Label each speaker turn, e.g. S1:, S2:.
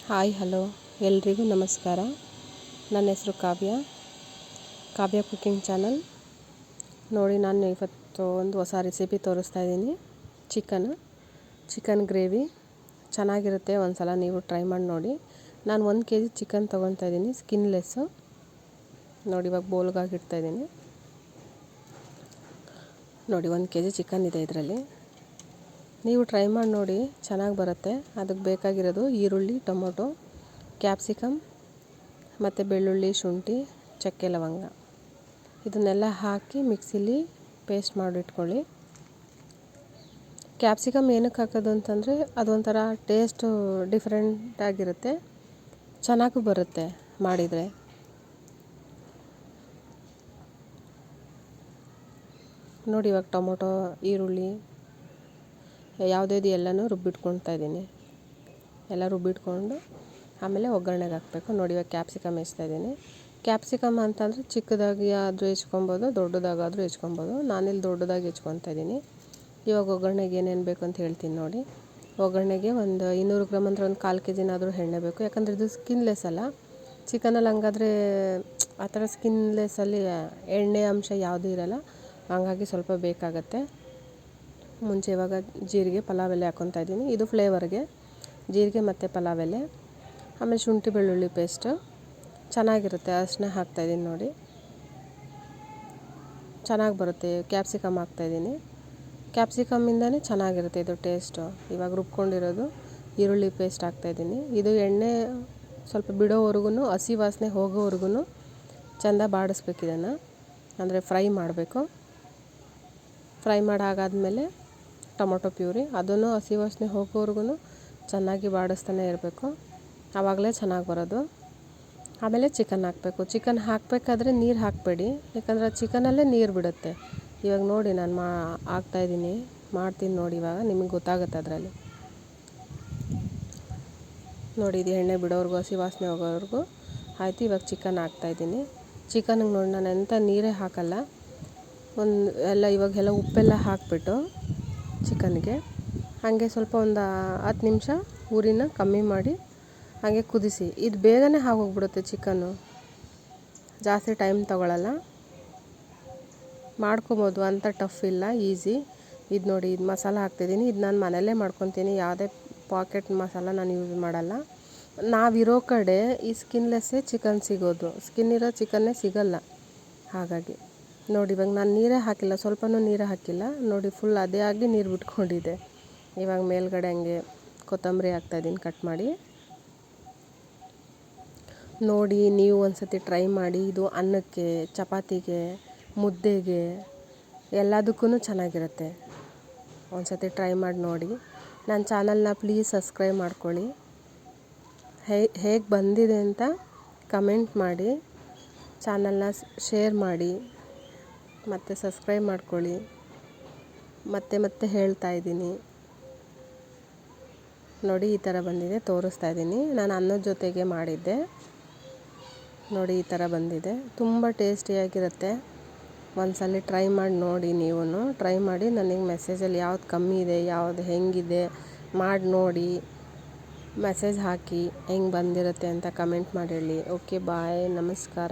S1: Hi hello ಎಲ್ರಿಗೂ ನಮಸ್ಕಾರ. ನನ್ನ ಹೆಸರು ಕಾವ್ಯ ಕುಕಿಂಗ್ ಚಾನಲ್. ನೋಡಿ, ನಾನು ಇವತ್ತು ಒಂದು ಹೊಸ ರೆಸಿಪಿ ತೋರಿಸ್ತಾ ಇದ್ದೀನಿ. ಚಿಕನ್ ಗ್ರೇವಿ ಚೆನ್ನಾಗಿರುತ್ತೆ. ಒಂದು ಸಲ ನೀವು ಟ್ರೈ ಮಾಡಿ ನೋಡಿ. ನಾನು 1 kg ಚಿಕನ್ ತೊಗೊತಾ ಇದ್ದೀನಿ, ಸ್ಕಿನ್ಲೆಸ್ಸು. ನೋಡಿ, ಇವಾಗ ಬೌಲ್ಗೆ ಇಡ್ತಾಯಿದ್ದೀನಿ. ನೋಡಿ, 1 kg ಚಿಕನ್ ಇದೆ ಇದರಲ್ಲಿ. ನೀವು ಟ್ರೈ ಮಾಡಿ ನೋಡಿ, ಚೆನ್ನಾಗಿ ಬರುತ್ತೆ. ಅದಕ್ಕೆ ಬೇಕಾಗಿರೋದು ಈರುಳ್ಳಿ, ಟೊಮೊಟೊ, ಕ್ಯಾಪ್ಸಿಕಮ್ ಮತ್ತು ಬೆಳ್ಳುಳ್ಳಿ, ಶುಂಠಿ, ಚಕ್ಕೆ, ಲವಂಗ ಇದನ್ನೆಲ್ಲ ಹಾಕಿ ಮಿಕ್ಸಿಲಿ ಪೇಸ್ಟ್ ಮಾಡಿಟ್ಕೊಳ್ಳಿ. ಕ್ಯಾಪ್ಸಿಕಮ್ ಏನಕ್ಕೆ ಹಾಕೋದು ಅಂತಂದರೆ ಅದೊಂಥರ ಟೇಸ್ಟು ಡಿಫ್ರೆಂಟಾಗಿರುತ್ತೆ, ಚೆನ್ನಾಗೂ ಬರುತ್ತೆ ಮಾಡಿದರೆ. ನೋಡಿ, ಇವಾಗ ಟೊಮೊಟೊ, ಈರುಳ್ಳಿ ಯಾವುದ್ಯಾವುದು ಎಲ್ಲನೂ ರುಬ್ಬಿಟ್ಕೊಳ್ತಾ ಇದ್ದೀನಿ. ಎಲ್ಲ ರುಬ್ಬಿಟ್ಕೊಂಡು ಆಮೇಲೆ ಒಗ್ಗರಣೆಗೆ ಹಾಕಬೇಕು. ನೋಡಿ, ಇವಾಗ ಕ್ಯಾಪ್ಸಿಕಮ್ ಹೆಚ್ತಾ ಇದ್ದೀನಿ. ಕ್ಯಾಪ್ಸಿಕಮ್ ಅಂತಂದರೆ ಚಿಕ್ಕದಾಗಿ ಆದರೂ ಹೆಚ್ಕೊಬೋದು, ದೊಡ್ಡದಾಗಾದರೂ ಹೆಚ್ಕೊಬೋದು. ನಾನಿಲ್ಲಿ ದೊಡ್ಡದಾಗಿ ಹೆಚ್ಕೊತಾ ಇದ್ದೀನಿ. ಇವಾಗ ಒಗ್ಗರಣೆಗೆ ಏನೇನು ಬೇಕು ಅಂತ ಹೇಳ್ತೀನಿ ನೋಡಿ. ಒಗ್ಗರಣೆಗೆ ಒಂದು 200 ಗ್ರಾಮ್ ಅಂದರೆ ಒಂದು 1/4 kg ಎಣ್ಣೆ ಬೇಕು. ಯಾಕಂದರೆ ಇದು ಸ್ಕಿನ್ಲೆಸ್ ಅಲ್ಲ. ಚಿಕನಲ್ಲಿ ಹಂಗಾದ್ರೆ ಆ ಥರ ಸ್ಕಿನ್ಲೆಸ್ಸಲ್ಲಿ ಎಣ್ಣೆ ಅಂಶ ಯಾವುದೂ ಇರೋಲ್ಲ, ಹಾಗಾಗಿ ಸ್ವಲ್ಪ ಬೇಕಾಗತ್ತೆ. ಮುಂಚೆ ಇವಾಗ ಜೀರಿಗೆ, ಪಲಾವ್ ಎಲೆ ಹಾಕ್ಕೊತಾ ಇದ್ದೀನಿ. ಇದು ಫ್ಲೇವರ್ಗೆ ಜೀರಿಗೆ ಮತ್ತು ಪಲಾವ್ ಎಲೆ. ಆಮೇಲೆ ಶುಂಠಿ ಬೆಳ್ಳುಳ್ಳಿ ಪೇಸ್ಟು ಚೆನ್ನಾಗಿರುತ್ತೆ. ಅರಿಶಿನ ಹಾಕ್ತಾಯಿದ್ದೀನಿ ನೋಡಿ, ಚೆನ್ನಾಗಿ ಬರುತ್ತೆ. ಕ್ಯಾಪ್ಸಿಕಮ್ ಹಾಕ್ತಾಯಿದ್ದೀನಿ. ಕ್ಯಾಪ್ಸಿಕಮ್ಮಿಂದನೇ ಚೆನ್ನಾಗಿರುತ್ತೆ ಇದು ಟೇಸ್ಟು. ಇವಾಗ ರುಬ್ಕೊಂಡಿರೋದು ಈರುಳ್ಳಿ ಪೇಸ್ಟ್ ಹಾಕ್ತಾಯಿದ್ದೀನಿ. ಇದು ಎಣ್ಣೆ ಸ್ವಲ್ಪ ಬಿಡೋವರೆಗೂ, ಹಸಿ ವಾಸನೆ ಹೋಗೋವರೆಗೂ ಚೆಂದ ಬಾಡಿಸ್ಬೇಕು. ಇದನ್ನು ಅಂದರೆ ಫ್ರೈ ಮಾಡಬೇಕು. ಫ್ರೈ ಮಾಡಾಗಾದಮೇಲೆ ಟೊಮೊಟೊ ಪ್ಯೂರಿ, ಅದನ್ನು ಹಸಿ ವಾಸನೆ ಹೋಗೋವರೆಗೂ ಚೆನ್ನಾಗಿ ಬಾಡಿಸ್ತಾನೆ ಇರಬೇಕು. ಆವಾಗಲೇ ಚೆನ್ನಾಗಿ ಬರೋದು. ಆಮೇಲೆ ಚಿಕನ್ ಹಾಕಬೇಕು. ಚಿಕನ್ ಹಾಕಬೇಕಾದ್ರೆ ನೀರು ಹಾಕಬೇಡಿ, ಯಾಕಂದರೆ ಚಿಕನಲ್ಲೇ ನೀರು ಬಿಡುತ್ತೆ. ಇವಾಗ ನೋಡಿ, ನಾನು ಹಾಕ್ತಾಯಿದ್ದೀನಿ, ಮಾಡ್ತೀನಿ ನೋಡಿ. ಇವಾಗ ನಿಮಗೆ ಗೊತ್ತಾಗುತ್ತೆ ಅದರಲ್ಲಿ. ನೋಡಿ, ಇದು ಎಣ್ಣೆ ಬಿಡೋವರೆಗೂ, ಹಸಿ ವಾಸನೆ ಹೋಗೋವರೆಗೂ ಆಯಿತು. ಇವಾಗ ಚಿಕನ್ ಹಾಕ್ತಾಯಿದ್ದೀನಿ. ಚಿಕನ್ಗೆ ನೋಡಿ, ನಾನು ಎಂಥ ನೀರೇ ಹಾಕಲ್ಲ. ಇವಾಗೆಲ್ಲ ಉಪ್ಪೆಲ್ಲ ಹಾಕಿಬಿಟ್ಟು ಚಿಕನ್ಗೆ ಹಾಗೆ ಸ್ವಲ್ಪ ಒಂದು 10 ನಿಮಿಷ ಉರಿನ ಕಮ್ಮಿ ಮಾಡಿ ಹಾಗೆ ಕುದಿಸಿ. ಇದು ಬೇಗನೆ ಆಗೋಗ್ಬಿಡುತ್ತೆ ಚಿಕನ್ನು, ಜಾಸ್ತಿ ಟೈಮ್ ತೊಗೊಳ್ಳಲ್ಲ. ಮಾಡ್ಕೊಬೋದು, ಅಂಥ ಟಫ್ ಇಲ್ಲ, ಈಸಿ. ಇದು ನೋಡಿ, ಇದು ಮಸಾಲ ಹಾಕ್ತಿದ್ದೀನಿ. ಇದು ನಾನು ಮನೆಯಲ್ಲೇ ಮಾಡ್ಕೊತೀನಿ. ಯಾವುದೇ ಪಾಕೆಟ್ ಮಸಾಲ ನಾನು ಯೂಸ್ ಮಾಡಲ್ಲ. ನಾವಿರೋ ಕಡೆ ಈ ಸ್ಕಿನ್ಲೆಸ್ಸೇ ಚಿಕನ್ ಸಿಗೋದು, ಸ್ಕಿನ್ ಇರೋ ಚಿಕನ್ನೇ ಸಿಗಲ್ಲ. ಹಾಗಾಗಿ ನೋಡಿ, ಇವಾಗ ನಾನು ನೀರೇ ಹಾಕಿಲ್ಲ, ಸ್ವಲ್ಪನೂ ನೀರೇ ಹಾಕಿಲ್ಲ. ನೋಡಿ, ಫುಲ್ ಅದೇ ಆಗಿ ನೀರು ಬಿಟ್ಕೊಂಡಿದೆ. ಇವಾಗ ಮೇಲ್ಗಡೆ ಹಂಗೆ ಕೊತ್ತಂಬರಿ ಹಾಕ್ತಾಯಿದ್ದೀನಿ ಕಟ್ ಮಾಡಿ. ನೋಡಿ, ನೀವು ಒಂದು ಸತಿ ಟ್ರೈ ಮಾಡಿ. ಇದು ಅನ್ನಕ್ಕೆ, ಚಪಾತಿಗೆ, ಮುದ್ದೆಗೆ ಎಲ್ಲದಕ್ಕೂ ಚೆನ್ನಾಗಿರುತ್ತೆ. ಒಂದು ಸತಿ ಟ್ರೈ ಮಾಡಿ ನೋಡಿ. ನನ್ನ ಚಾನಲ್ನ ಪ್ಲೀಸ್ ಸಬ್ಸ್ಕ್ರೈಬ್ ಮಾಡ್ಕೊಳ್ಳಿ. ಹೇಗೆ ಬಂದಿದೆ ಅಂತ ಕಮೆಂಟ್ ಮಾಡಿ, ಚಾನಲ್ನ ಶೇರ್ ಮಾಡಿ ಮತ್ತು ಸಬ್ಸ್ಕ್ರೈಬ್ ಮಾಡ್ಕೊಳ್ಳಿ. ಮತ್ತೆ ಹೇಳ್ತಾ ಇದ್ದೀನಿ. ನೋಡಿ, ಈ ಥರ ಬಂದಿದೆ, ತೋರಿಸ್ತಾ ಇದ್ದೀನಿ. ನಾನು ಅನ್ನದ ಜೊತೆಗೆ ಮಾಡಿದ್ದೆ. ನೋಡಿ, ಈ ಥರ ಬಂದಿದೆ. ತುಂಬ ಟೇಸ್ಟಿಯಾಗಿರುತ್ತೆ. ಒಂದ್ಸಲ ಟ್ರೈ ಮಾಡಿ ನೋಡಿ. ನೀವು ಟ್ರೈ ಮಾಡಿ ನನಗೆ ಮೆಸೇಜಲ್ಲಿ ಯಾವ್ದು ಕಮ್ಮಿ ಇದೆ, ಯಾವ್ದು ಹೆಂಗಿದೆ ಮಾಡಿ ನೋಡಿ, ಮೆಸೇಜ್ ಹಾಕಿ ಹೆಂಗೆ ಬಂದಿರುತ್ತೆ ಅಂತ ಕಮೆಂಟ್ ಮಾಡಿ ಹೇಳಿ. ಓಕೆ, ಬಾಯ್, ನಮಸ್ಕಾರ.